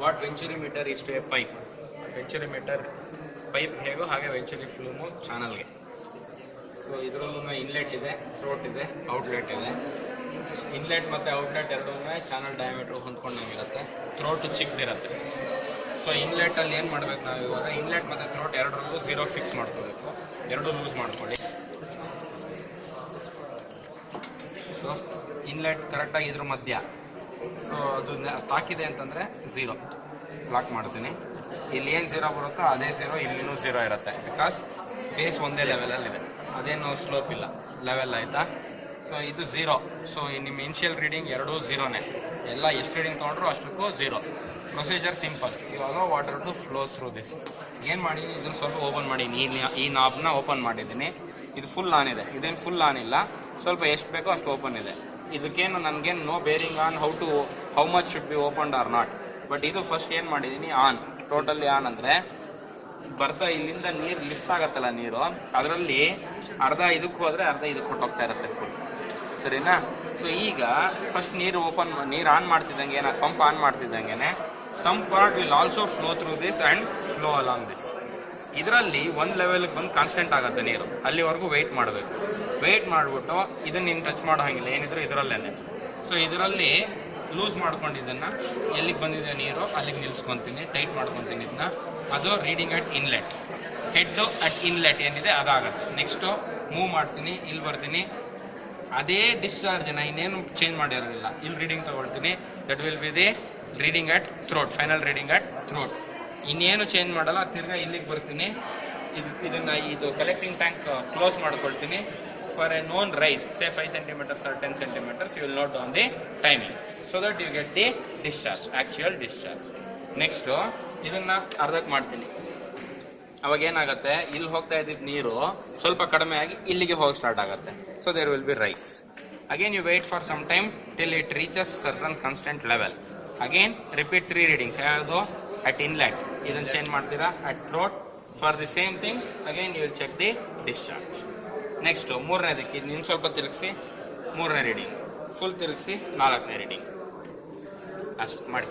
What venturimeter is to a pipe. Venturimeter pipe ಹೇಗೋ ಹಾಗೆ venturi ಫ್ಲೂಮು ಚಾನಲ್ಗೆ. ಸೊ ಇದರಲ್ಲೂ ಇನ್ಲೆಟ್ ಇದೆ, ಥ್ರೋಟ್ ಇದೆ, ಔಟ್ಲೆಟ್ ಇದೆ. ಇನ್ಲೆಟ್ ಮತ್ತು ಔಟ್ಲೆಟ್ ಎರಡೂ ಚಾನಲ್ ಡಯಾಮೀಟ್ರ್ ಹೊಂದ್ಕೊಂಡಂಗಿರುತ್ತೆ. ಥ್ರೋಟು ಚಿಕ್ಕದಿರುತ್ತೆ. ಸೊ ಇನ್ಲೆಟಲ್ಲಿ ಏನು ಮಾಡಬೇಕು ನಾವು ಇವಾಗ, ಇನ್ಲೆಟ್ ಮತ್ತು ಥ್ರೋಟ್ ಎರಡರಲ್ಲೂ 0 ಫಿಕ್ಸ್ ಮಾಡ್ಕೋಬೇಕು. ಎರಡೂ ಲೂಸ್ ಮಾಡ್ಕೊಳ್ಳಿ. ಸೊ ಇನ್ಲೆಟ್ ಕರೆಕ್ಟಾಗಿ ಇದ್ರ ಮಧ್ಯ. ಸೊ ಅದು ತಾಕಿದೆ ಅಂತಂದರೆ 0 ಲಾಕ್ ಮಾಡ್ತೀನಿ. ಇಲ್ಲಿ ಏನು 0 ಬರುತ್ತೋ ಅದೇ 0, ಇಲ್ಲಿನೂ 0 ಇರುತ್ತೆ. ಬಿಕಾಸ್ ಬೇಸ್ ಒಂದೇ ಲೆವೆಲಲ್ಲಿದೆ, ಅದೇನು ಸ್ಲೋಪ್ ಇಲ್ಲ, ಲೆವೆಲ್ ಆಯಿತಾ. ಸೊ ಇದು 0. ಸೊ ನಿಮ್ಮ ಇನಿಷಿಯಲ್ ರೀಡಿಂಗ್ ಎರಡೂ 0ನೇ. ಎಲ್ಲ ಎಷ್ಟು ರೀಡಿಂಗ್ ತೊಗೊಂಡ್ರು ಅಷ್ಟಕ್ಕೂ 0. Procedure simple. ಇವಾಗ water to flow through this. ಏನು ಮಾಡಿದ್ದೀನಿ, ಇದನ್ನು ಸ್ವಲ್ಪ ಓಪನ್ ಮಾಡೀನಿ. ಈ ನಾಬ್ನ ಓಪನ್ ಮಾಡಿದ್ದೀನಿ. ಇದು ಫುಲ್ ಆನ್ ಇದೆ, ಇದೇನು ಫುಲ್ ಆನ್ ಇಲ್ಲ, ಸ್ವಲ್ಪ ಎಷ್ಟು ಬೇಕೋ ಅಷ್ಟು ಓಪನ್ ಇದೆ. ಇದಕ್ಕೇನು ನನಗೇನು no bearing on how much should be opened or not. But ಇದು ಫಸ್ಟ್ ಏನು ಮಾಡಿದ್ದೀನಿ, ಆನ್, ಟೋಟಲಿ ಆನ್. ಅಂದರೆ ಬರ್ತಾ ಇಲ್ಲಿಂದ ನೀರು ಲಿಫ್ಟ್ ಆಗತ್ತಲ್ಲ ನೀರು, ಅದರಲ್ಲಿ ಅರ್ಧ ಇದಕ್ಕೆ ಹೋದರೆ ಅರ್ಧ ಇದಕ್ಕೆ ಹೊಟ್ಟೋಗ್ತಾ ಇರುತ್ತೆ ಫುಲ್, ಸರಿನಾ. ಸೊ ಈಗ ಫಸ್ಟ್ ನೀರು ಆನ್ ಮಾಡ್ತಿದ್ದಂಗೆ, ಏನಾದ್ರು ಪಂಪ್ ಆನ್ ಮಾಡ್ತಿದ್ದಂಗೆ some part will also flow through this and flow along this. ಇದರಲ್ಲಿ ಒಂದು ಲೆವೆಲ್ಗೆ ಬಂದು ಕಾನ್ಸ್ಟೆಂಟ್ ಆಗುತ್ತೆ ನೀರು, ಅಲ್ಲಿವರೆಗೂ ವೆಯ್ಟ್ ಮಾಡಬೇಕು. ವೆಯ್ಟ್ ಮಾಡಿಬಿಟ್ಟು ಇದನ್ನು ನೀನು ಟಚ್ ಮಾಡೋ ಹಾಗಿಲ್ಲ, ಏನಿದ್ರು ಇದರಲ್ಲೇ. ಸೊ ಇದರಲ್ಲಿ ಲೂಸ್ ಮಾಡ್ಕೊಂಡಿದ್ದನ್ನು ಎಲ್ಲಿಗೆ ಬಂದಿದೆ ನೀರು ಅಲ್ಲಿಗೆ ನಿಲ್ಸ್ಕೊತೀನಿ, ಟೈಟ್ ಮಾಡ್ಕೊತೀನಿ ಇದನ್ನ. ಅದು reading at inlet. Head at inlet ಏನಿದೆ ಅದಾಗುತ್ತೆ. ನೆಕ್ಸ್ಟು ಮೂವ್ ಮಾಡ್ತೀನಿ, ಇಲ್ಲಿ ಬರ್ತೀನಿ. ಅದೇ ಡಿಸ್ಚಾರ್ಜನ್ನ ಇನ್ನೇನು ಚೇಂಜ್ ಮಾಡಿರೋದಿಲ್ಲ. ಇಲ್ಲಿ ರೀಡಿಂಗ್ ತೊಗೊಳ್ತೀನಿ. That will be the reading at throat, final reading at throat. ಇನ್ನೇನು ಚೇಂಜ್ ಮಾಡಲ್ಲ. ತಿರ್ಗಾ ಇಲ್ಲಿಗೆ ಬರ್ತೀನಿ. ಇದು ಕಲೆಕ್ಟಿಂಗ್ ಟ್ಯಾಂಕ್ ಕ್ಲೋಸ್ ಮಾಡ್ಕೊಳ್ತೀನಿ. For a known rise, say 5 centimeters or 10 centimeters, you will note down the timing so that you get the discharge, actual discharge. Next ಇದನ್ನು ಅರ್ಧಕ್ಕೆ ಮಾಡ್ತೀನಿ. ಅವಾಗ ಏನಾಗುತ್ತೆ, ಇಲ್ಲಿ ಹೋಗ್ತಾ ಇದ್ದಿದ್ದು ನೀರು ಸ್ವಲ್ಪ ಕಡಿಮೆ ಆಗಿ ಇಲ್ಲಿಗೆ ಹೋಗಿ ಸ್ಟಾರ್ಟ್ ಆಗುತ್ತೆ. So there will be rise. Again you wait for some time till it reaches certain constant level. Again repeat 3 readings. ಯಾವುದು ಅಟ್ ಇನ್ಲೆಟ್, ಇದನ್ನು ಚೇಂಜ್ ಮಾಡ್ತೀರಾ. At throat for the same thing. Again you will check the discharge. Next 3ನೇದಕ್ಕೆ ಇನ್ನು ಸ್ವಲ್ಪ ತಿರುಗಿಸಿ 3ನೇ reading, full ತಿರುಗಿಸಿ 4ನೇ ರೀಡಿಂಗ್. ಅಷ್ಟು ಮಾಡಿ.